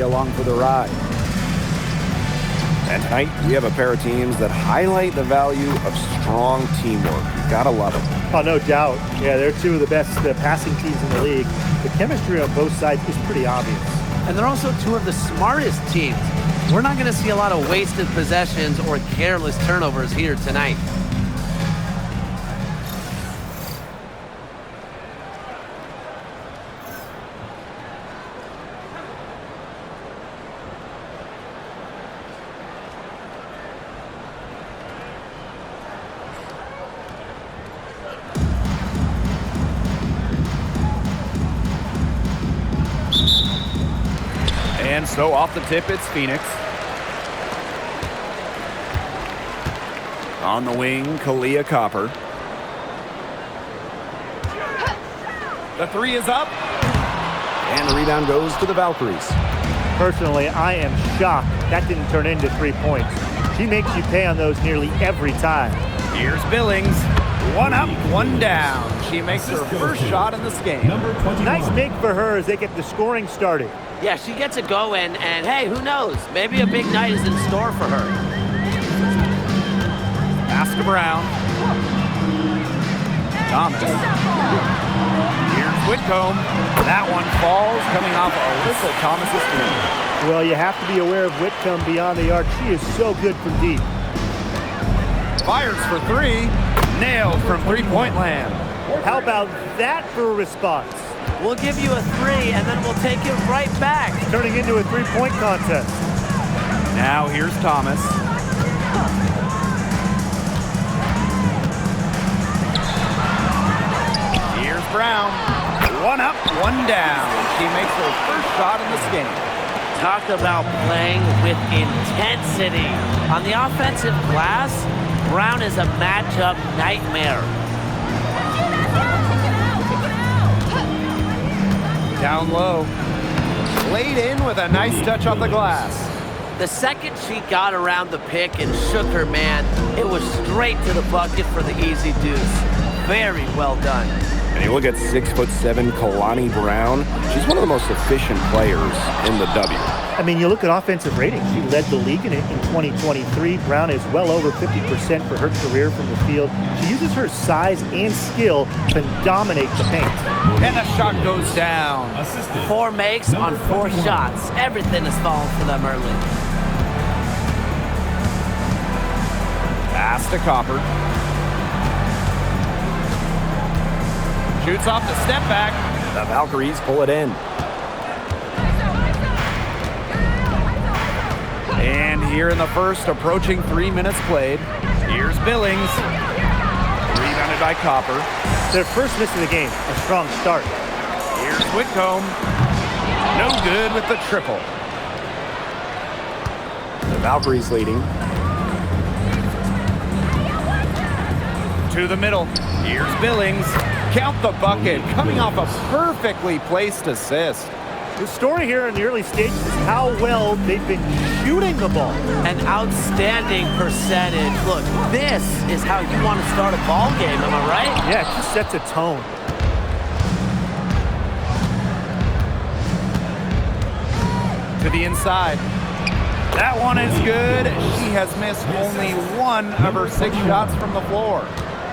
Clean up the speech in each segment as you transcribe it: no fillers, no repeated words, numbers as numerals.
along for the ride. And tonight, we have a pair of teams that highlight the value of strong teamwork. You gotta love it. Oh, no doubt. Yeah, they're two of the best passing teams in the league. The chemistry on both sides is pretty obvious. And they're also two of the smartest teams. We're not going to see a lot of wasted possessions or careless turnovers here tonight. And so off the tip, it's Phoenix. On the wing, Kalia Copper. The three is up. And the rebound goes to the Valkyries. Personally, I am shocked that didn't turn into 3 points. She makes you pay on those nearly every time. Here's Billings. One up, one down. She makes her first shot in this game. Nice make for her as they get the scoring started. Yeah, she gets a go in, and hey, who knows? Maybe a big night is in store for her. Pass to Brown. Thomas. Here's Whitcomb. That one falls, coming off Alyssa Thomas's three. Well, you have to be aware of Whitcomb beyond the arc. She is so good from deep. Fires for three. Nailed from three-point land. How about that for a response? We'll give you a three, and then we'll take it right back. Turning into a three-point contest. Now here's Thomas. Here's Brown. One up, one down. She makes her first shot in this game. Talk about playing with intensity. On the offensive glass, Brown is a matchup nightmare. Down low. Laid in with a nice touch off the glass. The second she got around the pick and shook her man, it was straight to the bucket for the easy deuce. Very well done. And you look at 6'7" Kalani Brown. She's one of the most efficient players in the W. I mean, you look at offensive ratings. She led the league in 2023. Brown is well over 50% for her career from the field. She uses her size and skill to dominate the paint. And the shot goes down. 4 makes on 4 shots. Everything is falling for them early. Pass to Copper. Shoots off the step back. The Valkyries pull it in. And here in the first, approaching 3 minutes played. Here's Billings. Rebounded by Copper. Their first miss of the game, a strong start. Here's Whitcomb. No good with the triple. The Valkyries leading. To the middle. Here's Billings. Count the bucket, coming off a perfectly placed assist. The story here in the early stages is how well they've been shooting the ball. An outstanding percentage. Look, this is how you want to start a ball game, am I right? Yeah, it just sets a tone. To the inside. That one is good. She has missed only 1 of her 6 shots from the floor.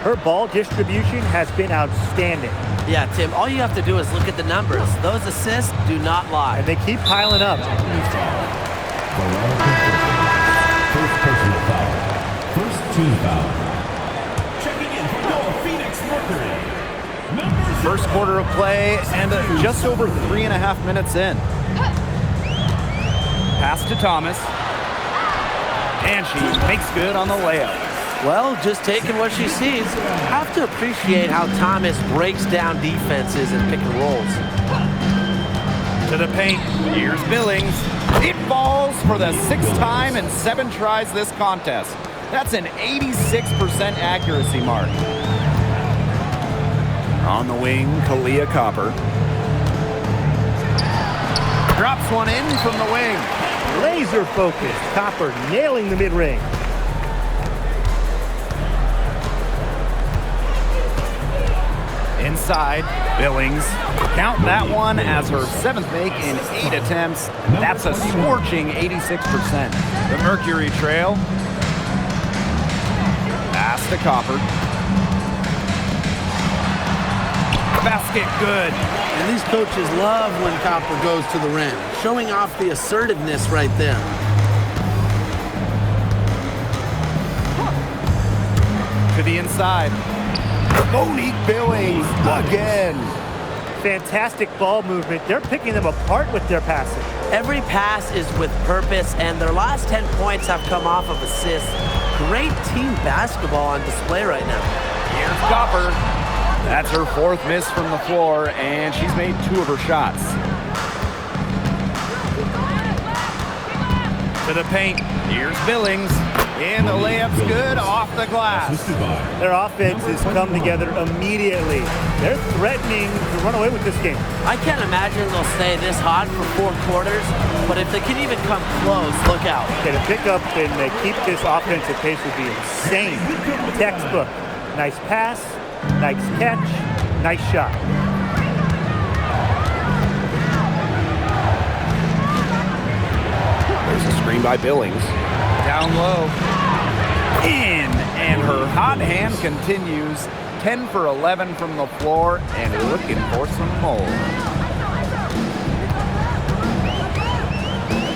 Her ball distribution has been outstanding. Yeah, Tim, all you have to do is look at the numbers. Those assists do not lie. And they keep piling up. First personal foul. First team foul. Checking in from your Phoenix Mercury. First quarter of play and just over 3.5 minutes in. Pass to Thomas. And she makes good on the layup. Well, just taking what she sees. Have to appreciate how Thomas breaks down defenses and pick and rolls. To the paint. Here's Billings. It falls for the 6th time in 7 tries this contest. That's an 86% accuracy mark. On the wing, Kalia Copper. Drops one in from the wing. Laser focused. Copper nailing the mid-range. Inside, Billings. Count that one as her 7th make in 8 attempts. That's a scorching 86%. The Mercury Trail. Pass to Copper. Basket good. And these coaches love when Copper goes to the rim, showing off the assertiveness right there. To the inside. Monique Billings again. Fantastic ball movement. They're picking them apart with their passing. Every pass is with purpose, and their last 10 points have come off of assists. Great team basketball on display right now. Here's Copper. That's her 4th miss from the floor, and she's made 2 of her shots. To the paint. Here's Billings. And the layup's good off the glass. Their offense has come together immediately. They're threatening to run away with this game. I can't imagine they'll stay this hot for 4 quarters, but if they can even come close, look out. Okay, to pick up and keep this offensive pace would be insane. Textbook. Nice pass, nice catch, nice shot. There's a screen by Billings. Down low. In. And her hot hand continues. 10 for 11 from the floor and looking for some more.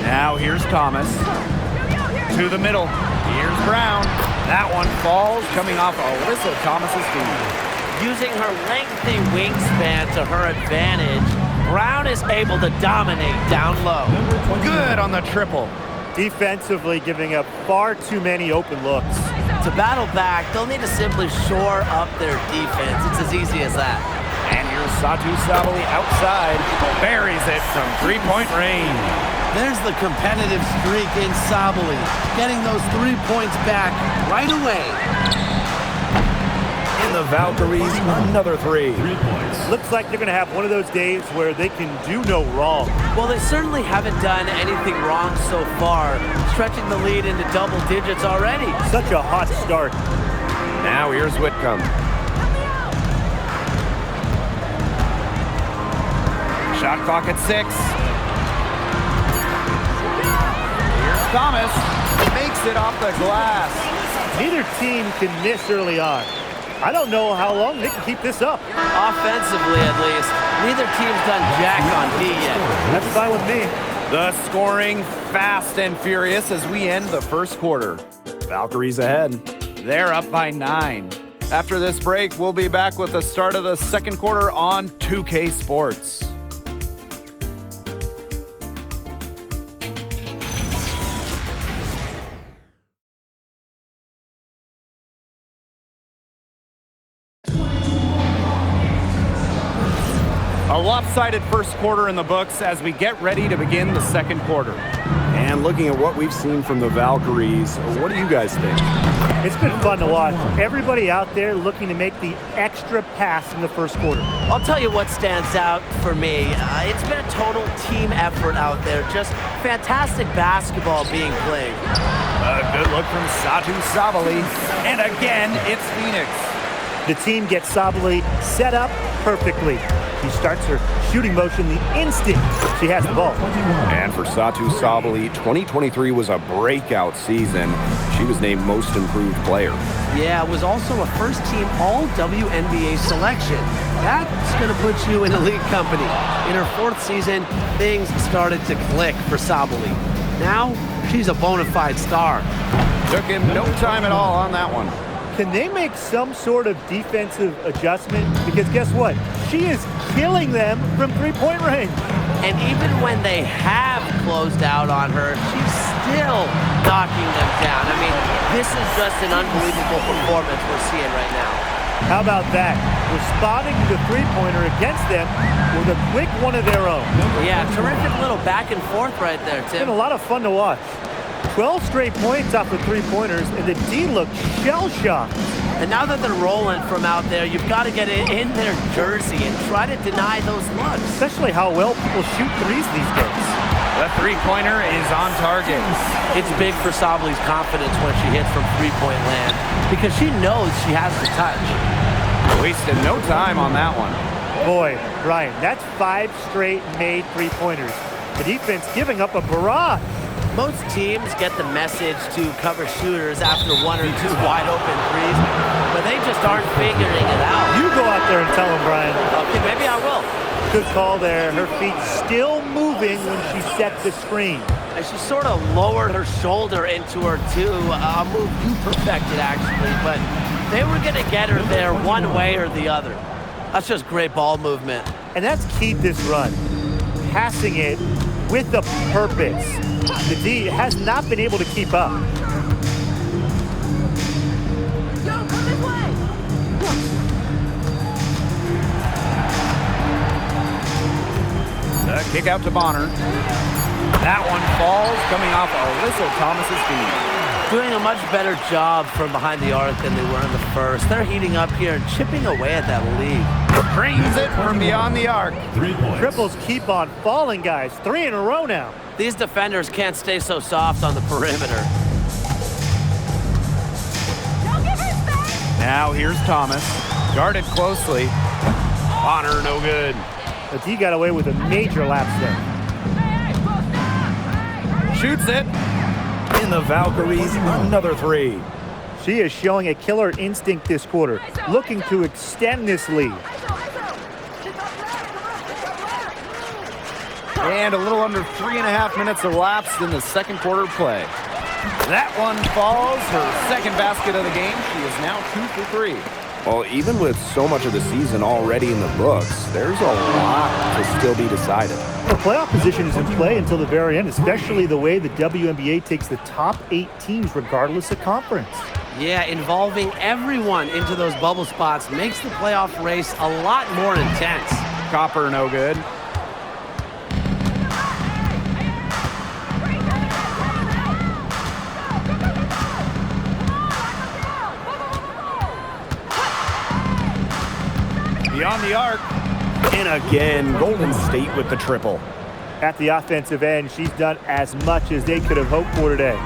Now here's Thomas. To the middle. Here's Brown. That one falls, coming off Alyssa Thomas's feet. Using her lengthy wingspan to her advantage, Brown is able to dominate down low. Good on the triple. Defensively giving up far too many open looks. To battle back, they'll need to simply shore up their defense. It's as easy as that. And here's Satu Sabali outside. Buries it from 3-point range. There's the competitive streak in Sabali, getting those 3 points back right away. In the Valkyries, another 3. 3 points. Looks like they're going to have one of those days where they can do no wrong. Well, they certainly haven't done anything wrong so far, stretching the lead into double digits already. Such a hot start. Now here's Whitcomb. Shot clock at 6. Here's Thomas. Makes it off the glass. Neither team can miss early on. I don't know how long they can keep this up. Offensively, at least, neither team's done jack on D yet. That's fine with me. The scoring fast and furious as we end the first quarter. Valkyries ahead. They're up by 9. After this break, we'll be back with the start of the second quarter on 2K Sports. A lopsided first quarter in the books as we get ready to begin the second quarter. And looking at what we've seen from the Valkyries, what do you guys think? It's been fun to watch. Everybody out there looking to make the extra pass in the first quarter. I'll tell you what stands out for me. It's been a total team effort out there. Just fantastic basketball being played. A good look from Satu Sabali. And again, it's Phoenix. The team gets Sabali set up perfectly. She starts her shooting motion the instant she has the ball. And for Satu Sabali, 2023 was a breakout season. She was named Most Improved Player. Yeah, it was also a first-team All-WNBA selection. That's going to put you in elite company. In her 4th season, things started to click for Sabali. Now, she's a bona fide star. Took him no time at all on that one. Can they make some sort of defensive adjustment? Because guess what? She is killing them from 3-point range. And even when they have closed out on her, she's still knocking them down. I mean, this is just an unbelievable performance we're seeing right now. How about that? Responding to the 3-pointer against them with a quick one of their own. Yeah, terrific little back and forth right there, It's been Tim. a lot of fun to watch. 12 straight points off the 3-pointers, and the D looked shell-shocked. And now that they're rolling from out there, you've got to get it in their jersey and try to deny those looks. Especially how well people shoot threes these days. The 3-pointer is on target. It's big for Sabali's confidence when she hits from 3-point land because she knows she has the touch. Wasted no time on that one. Boy, Brian, that's 5 straight made three-pointers. The defense giving up a barrage. Most teams get the message to cover shooters after 1 or 2 wide open threes, but they just aren't figuring it out. You go out there and tell them, Brian. Okay, maybe I will. Good call there. Her feet still moving when she set the screen. And she sort of lowered her shoulder into her too. A move you perfected, actually, but they were going to get her there one way or the other. That's just great ball movement. And that's key to this run. Passing it with a purpose. The D has not been able to keep up. The kick out to Bonner. That one falls, coming off Alyssa Thomas's feet. Doing a much better job from behind the arc than they were in the first. They're heating up here and chipping away at that lead. Drains it from beyond the arc. 3 points. Triples keep on falling, guys. 3 in a row now. These defenders can't stay so soft on the perimeter. Now here's Thomas. Guarded closely. Bonner, no good. The D got away with a major lapse there. Shoots it. In the Valkyries, another 3. She is showing a killer instinct this quarter, looking to extend this lead. And a little under 3.5 minutes elapsed in the second quarter play. That one falls. Her second basket of the game. She is now 2 for 3. Well, even with so much of the season already in the books, there's a lot to still be decided. The playoff position is in play until the very end, especially the way the WNBA takes the top 8 teams regardless of conference. Yeah, involving everyone into those bubble spots makes the playoff race a lot more intense. Copper, no good. Beyond the arc. And again, Golden State with the triple. At the offensive end, she's done as much as they could have hoped for today.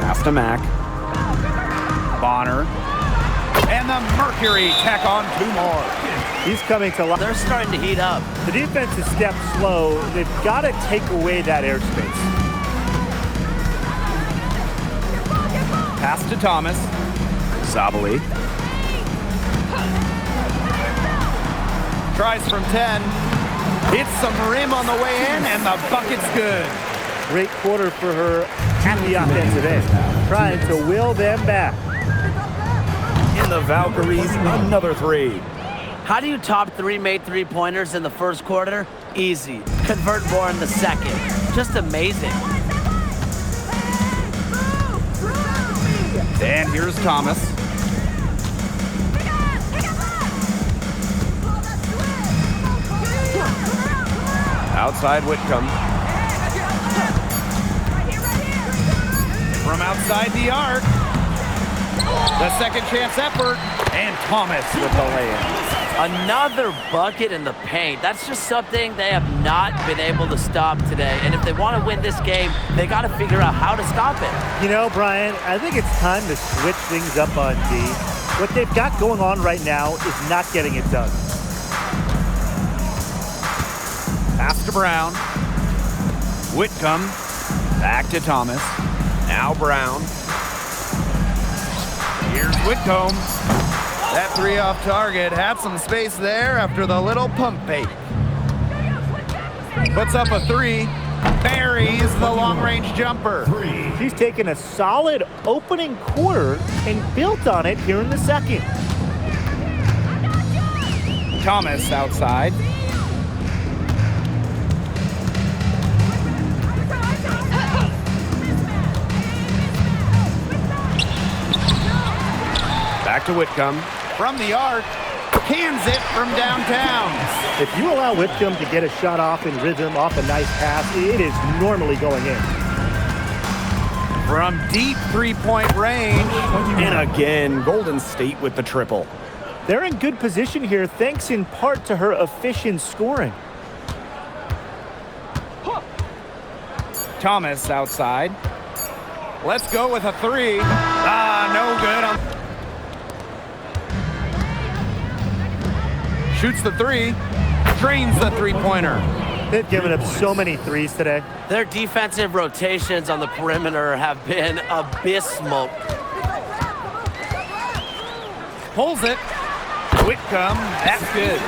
Pass to Mack. Bonner. And the Mercury tack on 2 more. He's coming to life. They're starting to heat up. The defense has stepped slow. They've got to take away that airspace. Pass to Thomas. Zabali. Tries from 10. Hits some rim on the way in, and the bucket's good. Great quarter for her at the offensive end, trying to will them back. In the Valkyries, another 3. How do you top 3 made three-pointers in the first quarter? Easy. Convert more in the second. Just amazing. And here's Thomas. Outside Whitcomb. From outside the arc. The second chance effort. And Thomas with the lay-in. Another bucket in the paint. That's just something they have not been able to stop today. And if they want to win this game, they got to figure out how to stop it. You know, Brian, I think it's time to switch things up on D. What they've got going on right now is not getting it done. Pass to Brown. Whitcomb. Back to Thomas. Now Brown. Here's Whitcomb. That 3 off target. Had some space there after the little pump fake. Puts up a 3. Buries the long-range jumper. She's taken a solid opening quarter and built on it here in the second. Thomas outside. Back to Whitcomb. From the arc, cans it from downtown. If you allow Whitcomb to get a shot off in rhythm off a nice pass, it is normally going in. From deep three-point range. And again, Golden State with the triple. They're in good position here thanks in part to her efficient scoring. Thomas outside. Let's go with a 3. No good. Shoots the three. Drains the three-pointer. They've given up so many threes today. Their defensive rotations on the perimeter have been abysmal. Pulls it. Whitcomb. That's good.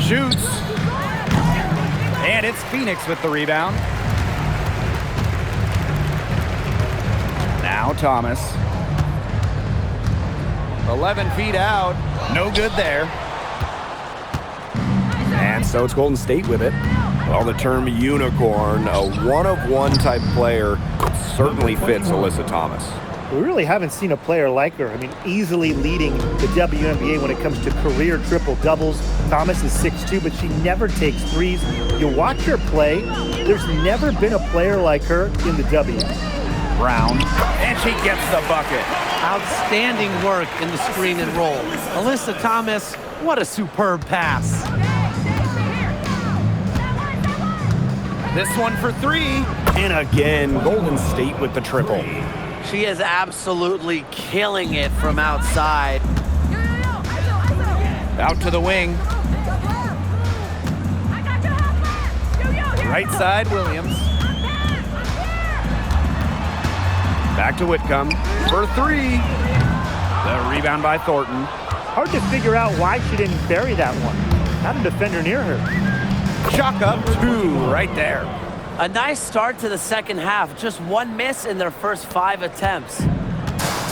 Shoots. And it's Phoenix with the rebound. Now Thomas. 11 feet out. No good there. And so it's Golden State with it. Well, the term unicorn, a one-of-one type player, certainly fits Alyssa Thomas. We really haven't seen a player like her. I mean, easily leading the WNBA when it comes to career triple-doubles. Thomas is 6'2", but she never takes threes. You watch her play, there's never been a player like her in the W. Brown. And she gets the bucket. Outstanding work in the screen and roll. Alyssa Thomas, what a superb pass. This one for three. And again, Golden State with the triple. She is absolutely killing it from outside. Out to the wing. Right side, Williams. Back to Whitcomb for three. The rebound by Thornton. Hard to figure out why she didn't bury that one. Not a defender near her. Chalk up two right there. A nice start to the second half. Just one miss in their first 5 attempts.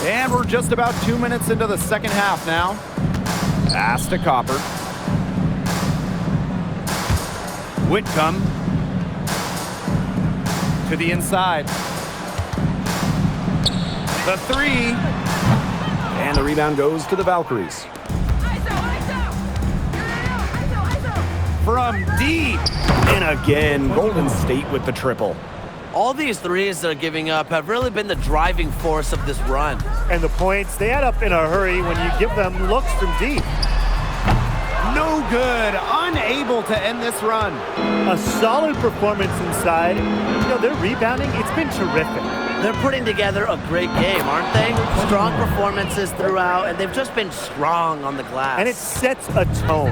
And we're just about 2 minutes into the second half now. Pass to Copper. Whitcomb to the inside. The three. And the rebound goes to the Valkyries. From deep. And again, Golden State with the triple. All these threes they're giving up have really been the driving force of this run. And the points, they add up in a hurry when you give them looks from deep. No good. Unable to end this run. A solid performance inside. You know, their rebounding, it's been terrific. They're putting together a great game, aren't they? Strong performances throughout, and they've just been strong on the glass. And it sets a tone.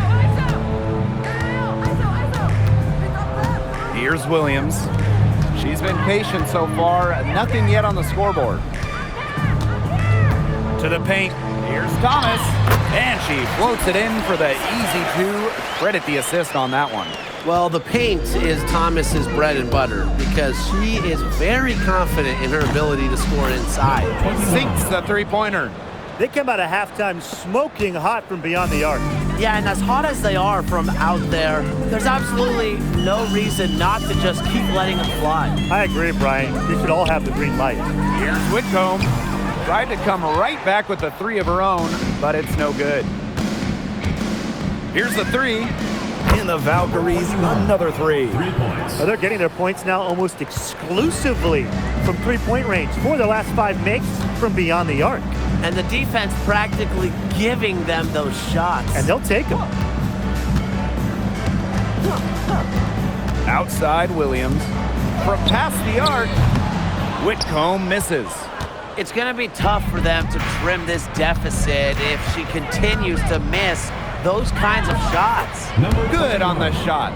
Here's Williams. She's been patient so far. Nothing yet on the scoreboard. To the paint. Here's Thomas. And she floats it in for the easy two. Credit the assist on that one. Well, the paint is Thomas's bread and butter because she is very confident in her ability to score inside. Sinks the three-pointer. They come out of halftime smoking hot from beyond the arc. Yeah, and as hot as they are from out there, there's absolutely no reason not to just keep letting them fly. I agree, Brian. They should all have the green light. Here's Whitcomb. Tried to come right back with a three of her own, but it's no good. Here's the three. And the Valkyries, another three. 3 points. Well, they're getting their points now almost exclusively from three-point range. 4 of their last 5 makes from beyond the arc. And the defense practically giving them those shots. And they'll take them. Outside Williams. From past the arc, Whitcomb misses. It's going to be tough for them to trim this deficit if she continues to miss those kinds of shots. Good on the shot.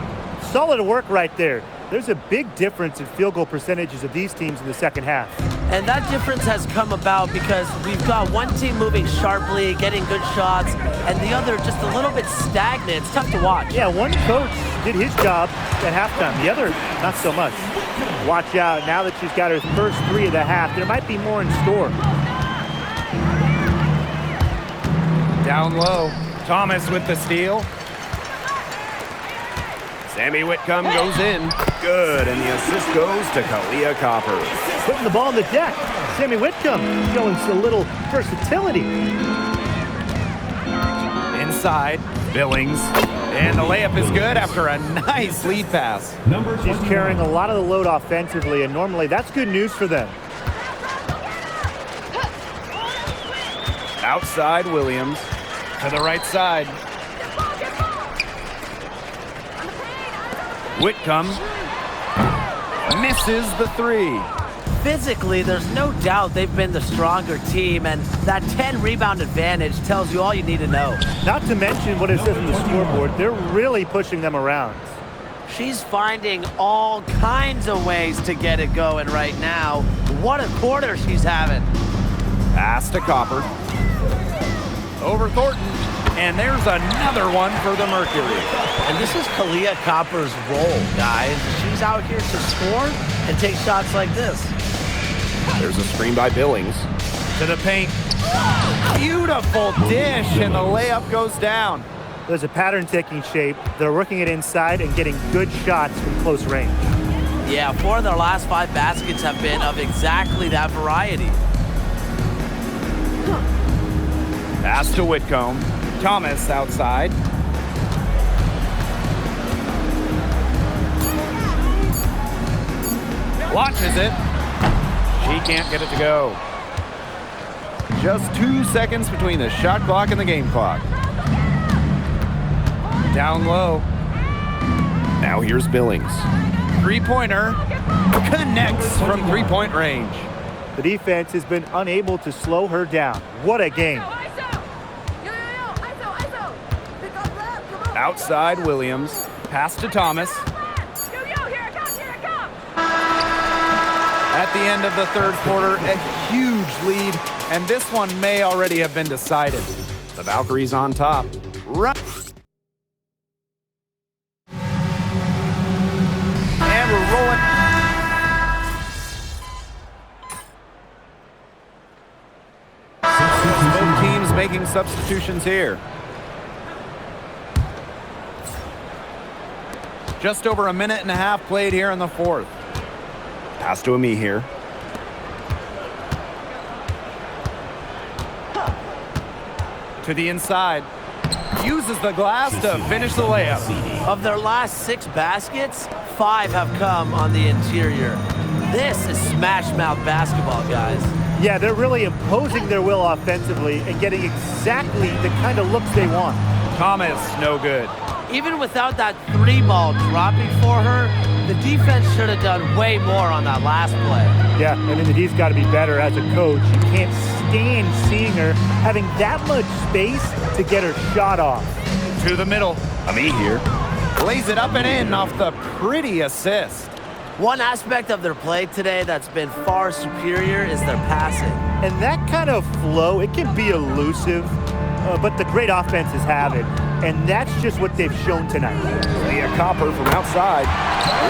Solid work right there. There's a big difference in field goal percentages of these teams in the second half. And that difference has come about because we've got one team moving sharply, getting good shots, and the other just a little bit stagnant. It's tough to watch. Yeah, one coach did his job at halftime. The other, not so much. Watch out. Now that she's got her first 3 of the half, there might be more in store. Down low. Thomas with the steal. Sammy Whitcomb goes in. Good, and the assist goes to Kalia Copper. Putting the ball on the deck. Sammy Whitcomb showing a little versatility. Inside, Billings. And the layup is good after a nice lead pass. She's carrying a lot of the load offensively, and normally that's good news for them. Outside Williams. To the right side. Whitcomb misses the three. Physically, there's no doubt they've been the stronger team, and that 10 rebound advantage tells you all you need to know. Not to mention what it says on the scoreboard, they're really pushing them around. She's finding all kinds of ways to get it going right now. What a quarter she's having. Pass to Copper. Over Thornton. And there's another one for the Mercury. And this is Kalia Copper's role, guys. She's out here to score and take shots like this. There's a screen by Billings. To the paint. Beautiful dish, and the layup goes down. There's a pattern taking shape. They're working it inside and getting good shots from close range. Yeah, 4 of their last 5 baskets have been of exactly that variety. Pass to Whitcomb. Thomas outside. Launches it. She can't get it to go. Just 2 seconds between the shot clock and the game clock. Down low. Now here's Billings. Three-pointer. Connects from three-point range. The defense has been unable to slow her down. What a game. Outside Williams. Pass to Thomas. At the end of the third quarter, a huge lead, and this one may already have been decided. The Valkyries on top. Run. And we're rolling. Both teams making substitutions here. Just over a minute and a half played here in the fourth. Pass to Ami here. To the inside. Uses the glass to finish the layup. Of their last 6 baskets, 5 have come on the interior. This is smash mouth basketball, guys. Yeah, they're really imposing their will offensively and getting exactly the kind of looks they want. Thomas, no good. Even without that 3-ball dropping for her, the defense should have done way more on that last play. Yeah, I mean, the D's got to be better as a coach. You can't stand seeing her having that much space to get her shot off. To the middle. Ami here. Lays it up and in off the pretty assist. One aspect of their play today that's been far superior is their passing. And that kind of flow, it can be elusive, but the great offenses have it. And that's just what they've shown tonight. Leah Copper from outside.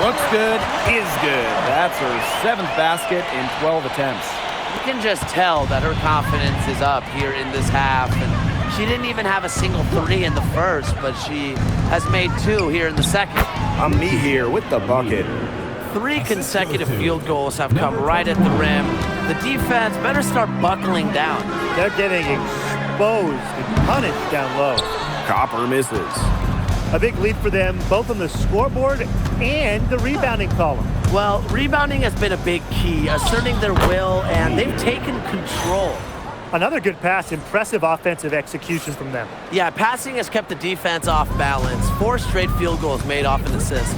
Looks good, is good. That's her 7th basket in 12 attempts. You can just tell that her confidence is up here in this half. And she didn't even have a single 3 in the first, but she has made 2 here in the second. Ami here with the bucket. 3 consecutive field goals have come right at the rim. The defense better start buckling down. They're getting exposed and punished down low. Copper misses. A big lead for them, both on the scoreboard and the rebounding column. Well, rebounding has been a big key, asserting their will, and they've taken control. Another good pass, impressive offensive execution from them. Yeah, passing has kept the defense off balance. 4 straight field goals made off an assist.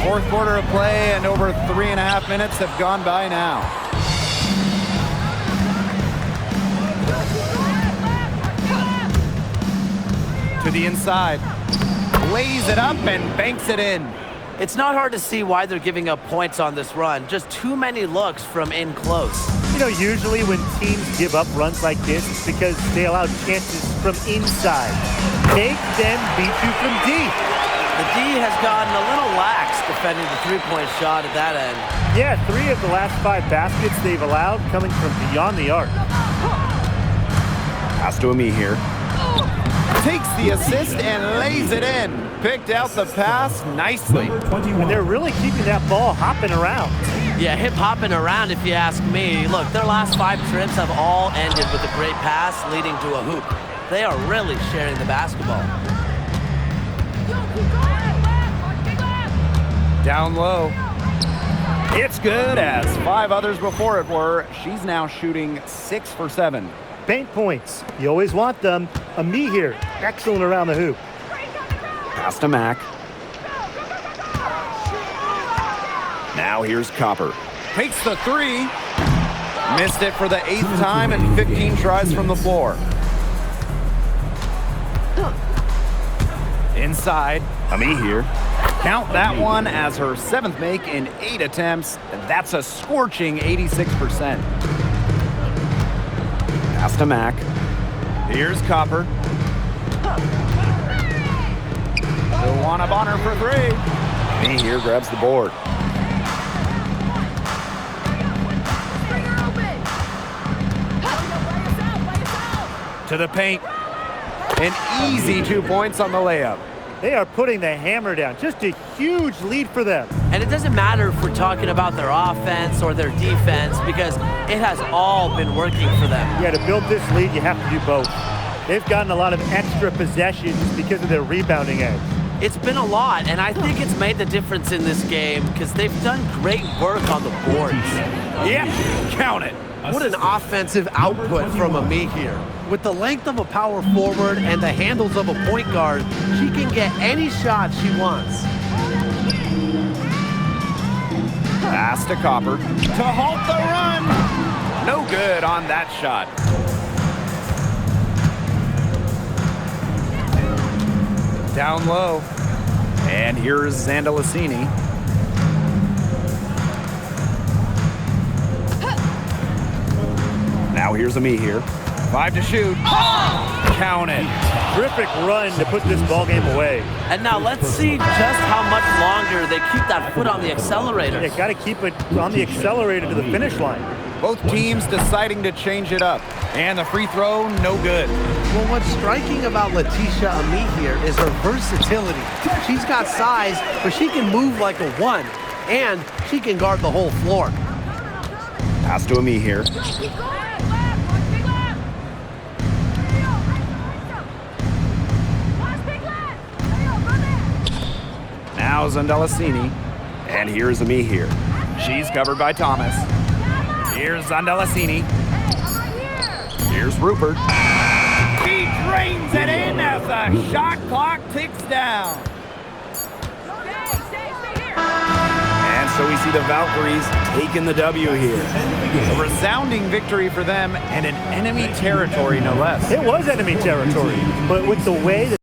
Fourth quarter of play, and over 3.5 minutes have gone by now. To the inside. Lays it up and banks it in. It's not hard to see why they're giving up points on this run. Just too many looks from in close. You know, usually when teams give up runs like this, it's because they allow chances from inside. Make them beat you from deep. The D has gotten a little lax defending the three-point shot at that end. Yeah, 3 of the last 5 baskets they've allowed coming from beyond the arc. Pass to Ami here. Takes the assist and lays it in. Picked out the pass nicely. And they're really keeping that ball hopping around. Yeah, hip hopping around if you ask me. Look, their last 5 trips have all ended with a great pass leading to a hoop. They are really sharing the basketball. Down low. It's good, as 5 others before it were. She's now shooting 6 for 7. Paint points. You always want them. Ami here. Excellent around the hoop. Pass to Mack. Now here's Copper. Takes the three. Missed it for the 8th time in 15 tries from the floor. Inside, Ami here. Count that one as her 7th make in 8 attempts. That's a scorching 86%. Pass to Mac. Here's Copper. She'll want a Bonner for 3. Ami here grabs the board. To the paint. An easy 2 points on the layup. They are putting the hammer down. Just a huge lead for them. And it doesn't matter if we're talking about their offense or their defense because it has all been working for them. Yeah, to build this lead, you have to do both. They've gotten a lot of extra possessions because of their rebounding edge. It's been a lot, and I think it's made the difference in this game because they've done great work on the boards. Yeah, count it. What an offensive output from Ami here. With the length of a power forward and the handles of a point guard, she can get any shot she wants. Pass to Copper to halt the run. No good on that shot. Down low. And here's Zandalasini. Now here's Ami here. 5 to shoot. Count it. Terrific run to put this ball game away. And now let's see just how much longer they keep that foot on the accelerator. You got to keep it on the accelerator to the finish line. Both teams deciding to change it up. And the free throw, no good. Well, what's striking about Letitia Ami here is her versatility. She's got size, but she can move like a 1, and she can guard the whole floor. Pass to Ami here. Now Zandalasini. And here's Ami here. She's covered by Thomas. Here's Zandalasini. Here's Rupert. He drains it in as the shot clock ticks down. And so we see the Valkyries taking the W here. A resounding victory for them and in enemy territory, no less. It was enemy territory, but with the way that